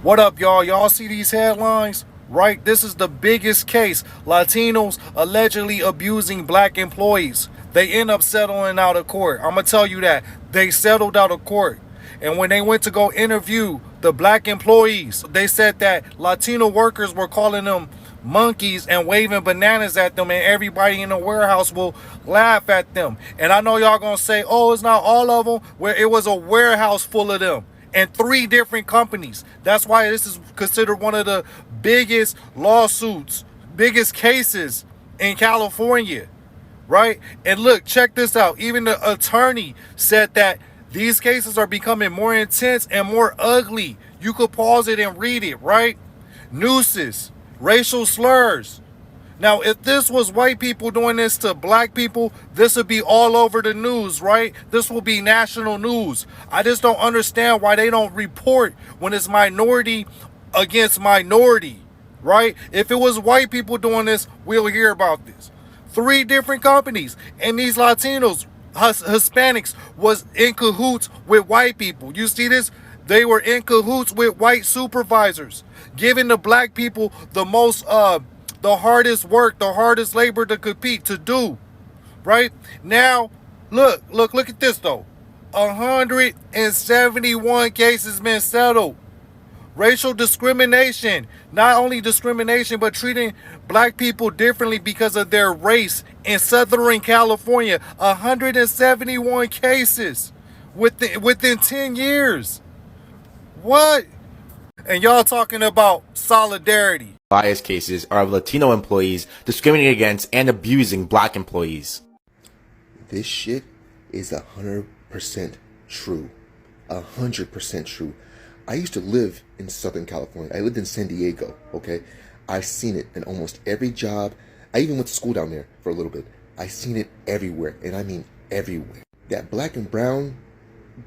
What up, y'all? Y'all see these headlines? Right? This is the biggest case. Latinos allegedly abusing black employees. They end up settling out of court. I'm going to tell you that. They settled out of court. And when they went to go interview the black employees, they said that Latino workers were calling them monkeys and waving bananas at them, and everybody in the warehouse will laugh at them. And I know y'all gonna say, oh, it's not all of them. Where it was a warehouse full of them and 3 different companies. That's why this is considered one of the biggest lawsuits, biggest cases in California, right? And look, check this out. Even the attorney said that these cases are becoming more intense and more ugly. You could pause it and read it, right? Nooses, racial slurs. Now, if this was white people doing this to black people, this would be all over the news, right? This will be national news. I just don't understand why they don't report when it's minority against minority, right? If it was white people doing this, we'll hear about this. 3 different companies, and these Latinos, Hispanics, was in cahoots with white people. You see this? They were in cahoots with white supervisors, giving the black people the most, the hardest work, the hardest labor to compete, to do, right? Now, look at this though. 171 cases been settled. Racial discrimination, not only discrimination, but treating black people differently because of their race in Southern California. 171 cases within 10 years. What? And y'all talking about solidarity. Bias cases are of Latino employees discriminating against and abusing black employees. This shit is 100% true. 100% true. I used to live in Southern California. I lived in San Diego, okay? I've seen it in almost every job. I even went to school down there for a little bit. I've seen it everywhere, and I mean everywhere. That black and brown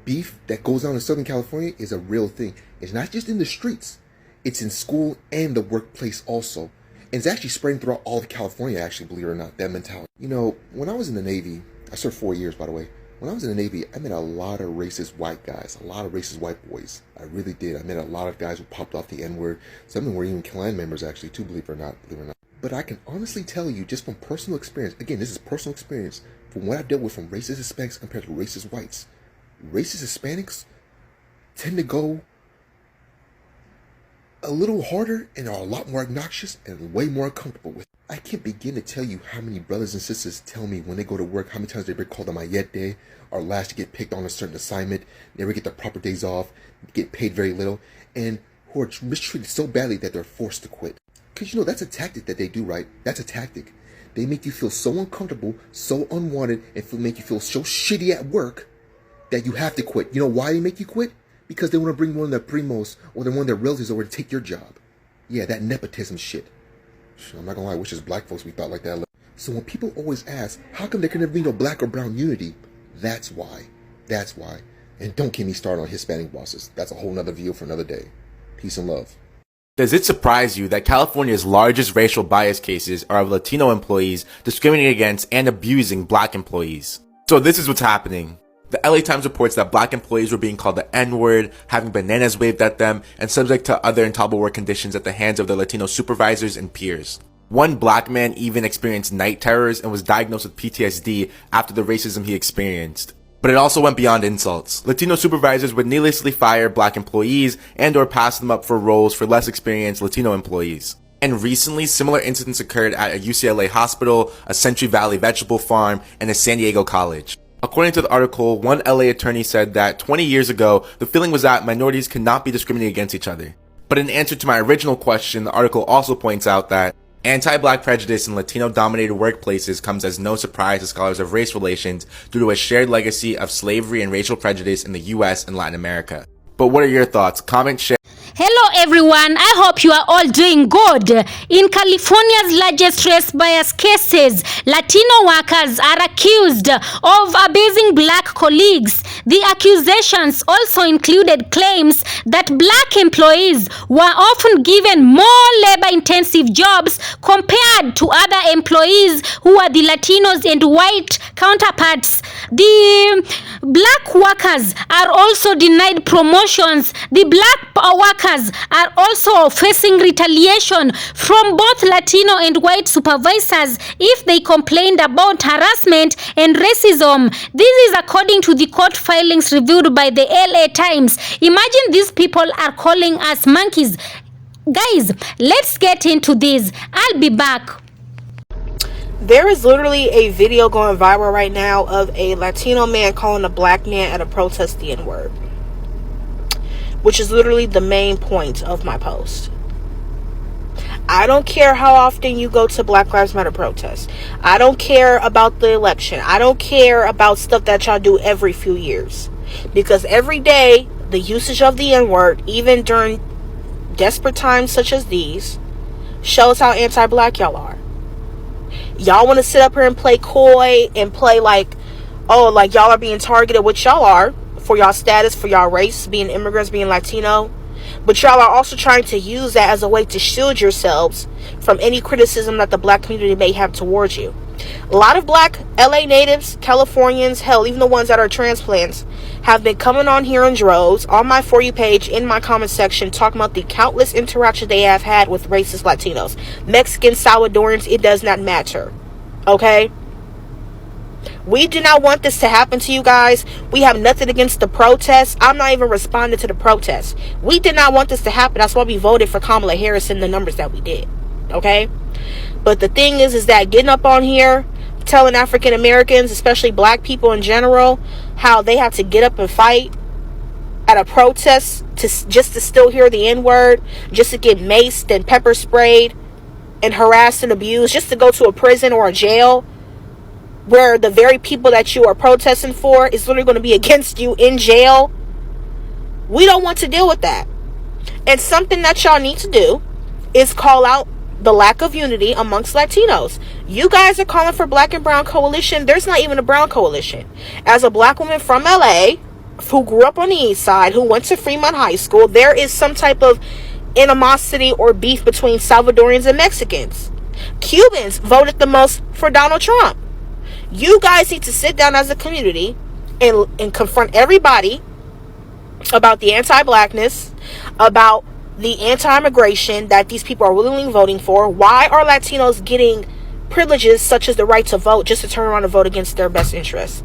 beef that goes on in Southern California is a real thing. It's not just in the streets. It's in school and the workplace also. And it's actually spreading throughout all of California, actually, believe it or not, that mentality. You know, when I was in the Navy, I served 4 years, by the way. When I was in the Navy, I met a lot of racist white guys, a lot of racist white boys. I really did. I met a lot of guys who popped off the N-word. Some of them were even Klan members, actually, too, believe it or not. But I can honestly tell you, just from personal experience, again, this is personal experience, from what I've dealt with from racist Hispanics compared to racist whites. Racist Hispanics tend to go a little harder and are a lot more obnoxious and way more uncomfortable with it. I can't begin to tell you how many brothers and sisters tell me when they go to work how many times they've been called on my yet day or last to get picked on a certain assignment, never get their proper days off, get paid very little, and who are mistreated so badly that they're forced to quit. Because you know, that's a tactic that they do, right? That's a tactic. They make you feel so uncomfortable, so unwanted, and make you feel so shitty at work that you have to quit. You know why they make you quit? Because they want to bring one of their primos or one of their relatives over to take your job. Yeah, that nepotism shit. I'm not gonna lie, I wish as black folks we thought like that. So when people always ask, how come there can never be no black or brown unity? That's why. That's why. And don't get me started on Hispanic bosses. That's a whole nother video for another day. Peace and love. Does it surprise you that California's largest racial bias cases are of Latino employees discriminating against and abusing black employees? So this is what's happening. The LA Times reports that black employees were being called the N-word, having bananas waved at them, and subject to other intolerable work conditions at the hands of their Latino supervisors and peers. One black man even experienced night terrors and was diagnosed with PTSD after the racism he experienced. But it also went beyond insults. Latino supervisors would needlessly fire black employees and or pass them up for roles for less experienced Latino employees. And recently, similar incidents occurred at a UCLA hospital, a Century Valley vegetable farm, and a San Diego college. According to the article, one LA attorney said that 20 years ago, the feeling was that minorities could not be discriminated against each other. But in answer to my original question, the article also points out that anti-black prejudice in Latino-dominated workplaces comes as no surprise to scholars of race relations due to a shared legacy of slavery and racial prejudice in the US and Latin America. But what are your thoughts? Comment, share. Hello everyone, I hope you are all doing good. In California's largest race bias cases, Latino workers are accused of abusing black colleagues. The accusations also included claims that black employees were often given more labor-intensive jobs compared to other employees who are the Latinos and white counterparts. The black workers are also denied promotions. The black workers workers are also facing retaliation from both Latino and white supervisors if they complained about harassment and racism. This is according to the court filings reviewed by the LA Times. Imagine these people are calling us monkeys. Guys, let's get into this. I'll be back. There is literally a video going viral right now of a Latino man calling a black man at a protest the N-word, which is literally the main point of my post. I don't care how often you go to Black Lives Matter protests. I don't care about the election. I don't care about stuff that y'all do every few years. Because every day, the usage of the N-word, even during desperate times such as these, shows how anti-black y'all are. Y'all want to sit up here and play coy and play like, oh, like y'all are being targeted, which y'all are, for y'all status, for y'all race, being immigrants, being Latino. But y'all are also trying to use that as a way to shield yourselves from any criticism that the black community may have towards you. A lot of black LA natives, Californians, hell, even the ones that are transplants, have been coming on here in droves on my For You page, in my comment section, talking about the countless interactions they have had with racist Latinos, Mexicans, Salvadorans. It does not matter. Okay? We do not want this to happen to you guys. We have nothing against the protests. I'm not even responding to the protests. We did not want this to happen. That's why we voted for Kamala Harris in the numbers that we did. Okay? But the thing is that getting up on here, telling African Americans, especially black people in general, how they have to get up and fight at a protest just to still hear the N-word, just to get maced and pepper sprayed and harassed and abused, just to go to a prison or a jail where the very people that you are protesting for is literally going to be against you in jail. We don't want to deal with that. And something that y'all need to do is call out the lack of unity amongst Latinos. You guys are calling for black and brown coalition. There's not even a brown coalition. As a black woman from LA who grew up on the east side, who went to Fremont High School, there is some type of animosity or beef between Salvadorians and Mexicans. Cubans voted the most for Donald Trump. You guys need to sit down as a community and confront everybody about the anti-blackness, about the anti-immigration that these people are willingly voting for. Why are Latinos getting privileges such as the right to vote just to turn around and vote against their best interests?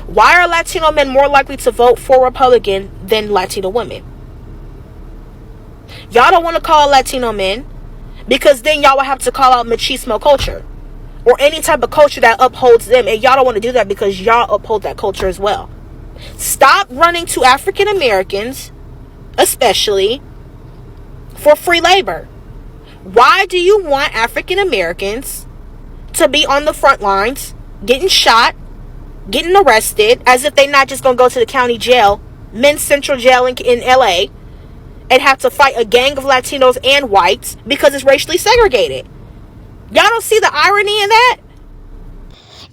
Why are Latino men more likely to vote for Republican than Latino women? Y'all don't want to call Latino men because then y'all will have to call out machismo culture or any type of culture that upholds them, and y'all don't want to do that because y'all uphold that culture as well. Stop running to African Americans, especially, for free labor. Why do you want African Americans to be on the front lines, getting shot, getting arrested, as if they're not just going to go to the county jail, men's central jail in LA, and have to fight a gang of Latinos and whites because it's racially segregated? Y'all don't see the irony in that?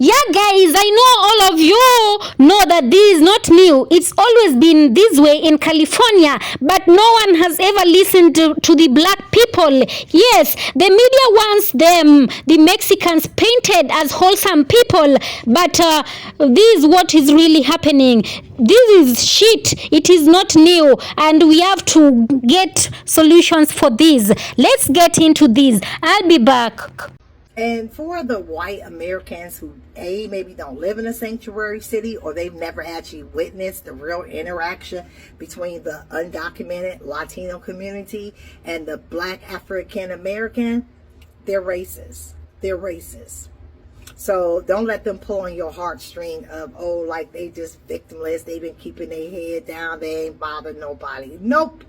Yeah, guys, I know all of you know that this is not new. It's always been this way in California, but no one has ever listened to the black people. Yes, the media wants them, the Mexicans, painted as wholesome people, but this is what is really happening. This is shit. It is not new, and we have to get solutions for this. Let's get into this. I'll be back. And for the white Americans who maybe don't live in a sanctuary city, or they've never actually witnessed the real interaction between the undocumented Latino community and the black African American, they're racist. They're racist. So don't let them pull on your heartstring of, oh, like they just victimless, they've been keeping their head down, they ain't bothered nobody. Nope.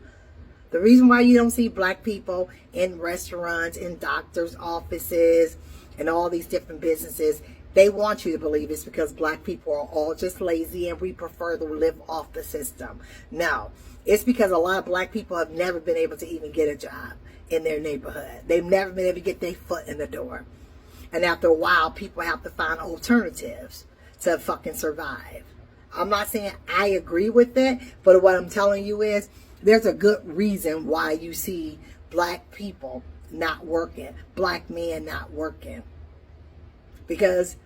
The reason why you don't see black people in restaurants, in doctors' offices, and all these different businesses, they want you to believe it's because black people are all just lazy and we prefer to live off the system. No, it's because a lot of black people have never been able to even get a job in their neighborhood. They've never been able to get their foot in the door. And after a while, people have to find alternatives to fucking survive. I'm not saying I agree with that, but what I'm telling you is, there's a good reason why you see black people not working, black men not working. Because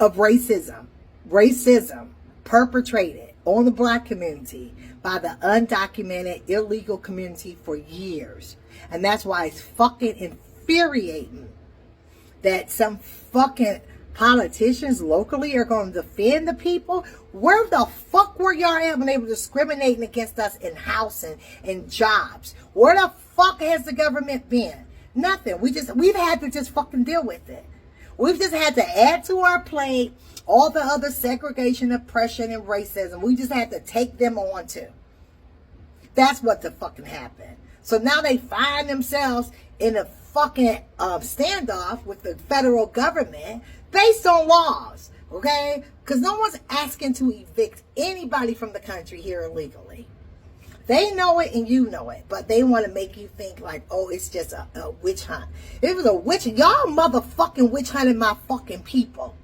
of racism. Racism perpetrated on the black community by the undocumented illegal community for years. And that's why it's fucking infuriating that some fucking politicians locally are going to defend the people. Where the fuck were y'all at when they were discriminating against us in housing and jobs? Where the fuck has the government been? Nothing. We've had to just fucking deal with it. We've just had to add to our plate all the other segregation, oppression, and racism. We just had to take them on too. That's what the fucking happened. So now they find themselves in a fucking standoff with the federal government based on laws, okay? Because no one's asking to evict anybody from the country here illegally. They know it and you know it, but they want to make you think like, oh, it's just a witch hunt. It was a witch. Y'all motherfucking witch hunted my fucking people.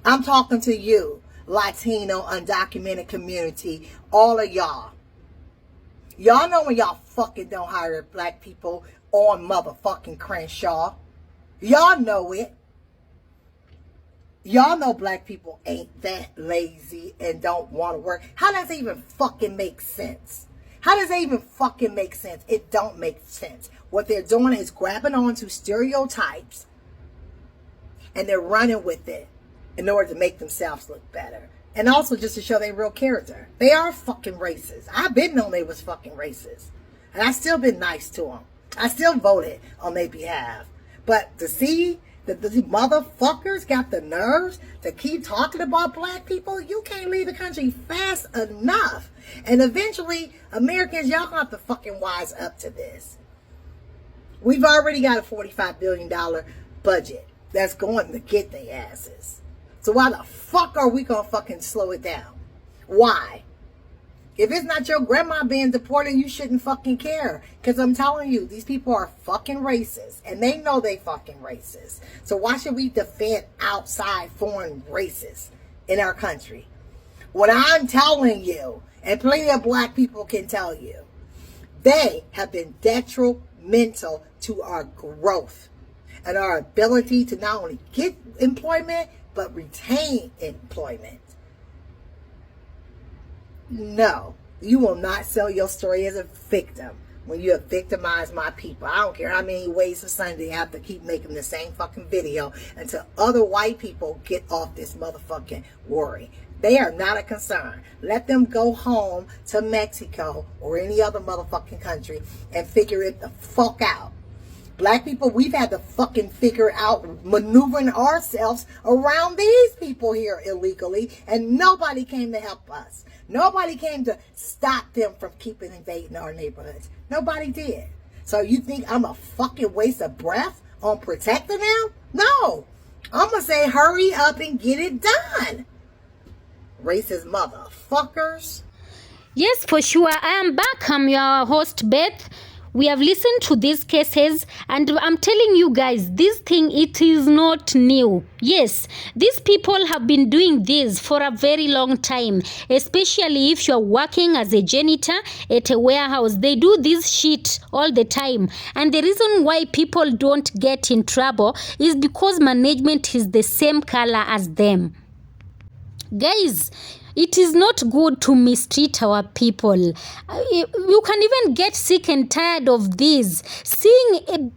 I'm talking to you, Latino, undocumented community, all of y'all. Y'all know when y'all fucking don't hire black people on motherfucking Crenshaw. Y'all know it. Y'all know black people ain't that lazy and don't want to work. How does it even fucking make sense? How does it even fucking make sense? It don't make sense. What they're doing is grabbing onto stereotypes and they're running with it in order to make themselves look better. And also just to show their real character. They are fucking racist. I've been known they was fucking racist. And I still been nice to them. I still voted on their behalf. But to see that the motherfuckers got the nerves to keep talking about black people, you can't leave the country fast enough. And eventually, Americans, y'all gonna have to fucking wise up to this. We've already got a $45 billion budget that's going to get their asses. So why the fuck are we gonna fucking slow it down? Why? If it's not your grandma being deported, you shouldn't fucking care. Because I'm telling you, these people are fucking racist. And they know they fucking racist. So why should we defend outside foreign racists in our country? What I'm telling you, and plenty of black people can tell you, they have been detrimental to our growth and our ability to not only get employment, but retain employment. No, you will not sell your story as a victim when you have victimized my people. I don't care how many ways of Sunday I have to keep making the same fucking video until other white people get off this motherfucking worry. They are not a concern. Let them go home to Mexico or any other motherfucking country and figure it the fuck out. Black people, we've had to fucking figure out maneuvering ourselves around these people here illegally, and nobody came to help us. Nobody came to stop them from keeping invading our neighborhoods. Nobody did. So you think I'm a fucking waste of breath on protecting them? No. I'm going to say hurry up and get it done. Racist motherfuckers. Yes, for sure. I am back. I'm your host, Beth. We have listened to these cases, and I'm telling you guys, this thing, it is not new. Yes, these people have been doing this for a very long time, especially if you're working as a janitor at a warehouse. They do this shit all the time, and the reason why people don't get in trouble is because management is the same color as them. Guys, it is not good to mistreat our people. You can even get sick and tired of this. Seeing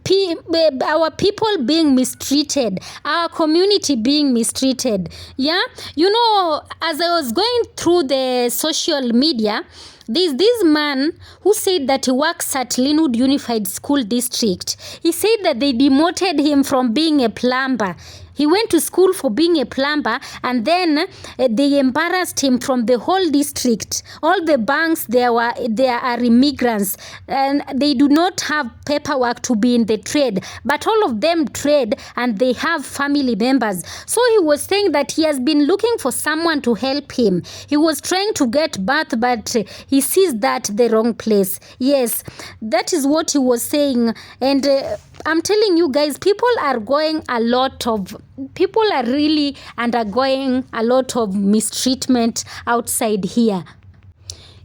our people being mistreated, our community being mistreated. Yeah? You know, as I was going through the social media, there's this man who said that he works at Linwood Unified School District. He said that they demoted him from being a plumber. He went to school for being a plumber, and then they embarrassed him from the whole district. All the banks there are immigrants, and they do not have paperwork to be in the trade. But all of them trade, and they have family members. So he was saying that he has been looking for someone to help him. He was trying to get birth, but he sees that the wrong place. Yes, that is what he was saying. And I'm telling you guys, people are really undergoing a lot of mistreatment outside here.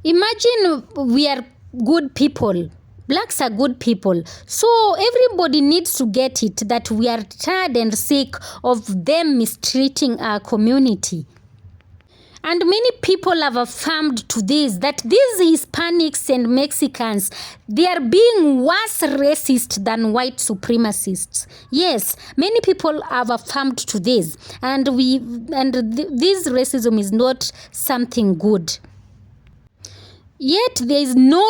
Imagine we are good people. Blacks are good people. So everybody needs to get it that we are tired and sick of them mistreating our community. And many people have affirmed to this that these Hispanics and Mexicans, they are being worse racist than white supremacists. Yes, many people have affirmed to this, and this racism is not something good. Yet there is no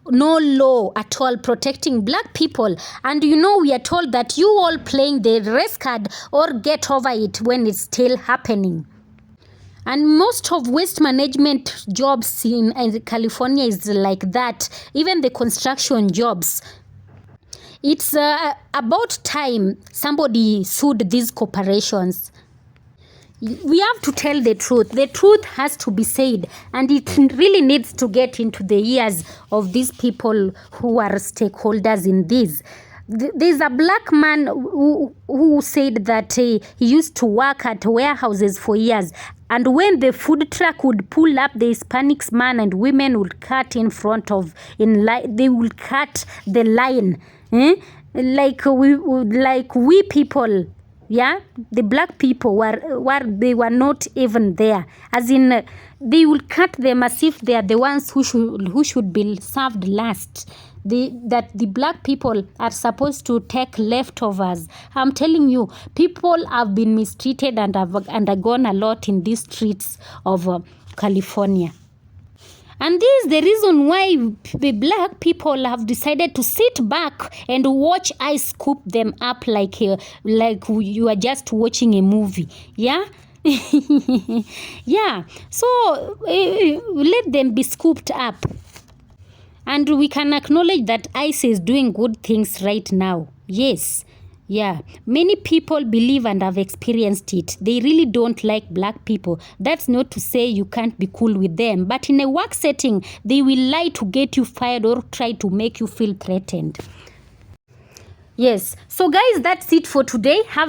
law at all protecting black people, and we are told that you all playing the race card or get over it when it's still happening. And most of waste management jobs in California is like that. Even the construction jobs. It's about time somebody sued these corporations. We have to tell the truth. The truth has to be said, and it really needs to get into the ears of these people who are stakeholders in this. There's a black man who said that he used to work at warehouses for years, and when the food truck would pull up, the Hispanics man and women would cut in front of they will cut the line, like we people. Yeah, the black people they were not even there. As in, they will cut them as if they are the ones who should be served last. That the black people are supposed to take leftovers. I'm telling you, people have been mistreated and have undergone a lot in these streets of California. And this is the reason why the black people have decided to sit back and watch ICE scoop them up like you are just watching a movie. Yeah? Yeah. So let them be scooped up. And we can acknowledge that ICE is doing good things right now. Yes. Yeah, many people believe and have experienced it. They really don't like black people. That's not to say you can't be cool with them. But in a work setting, they will lie to get you fired or try to make you feel threatened. Yes. So guys, that's it for today. Have a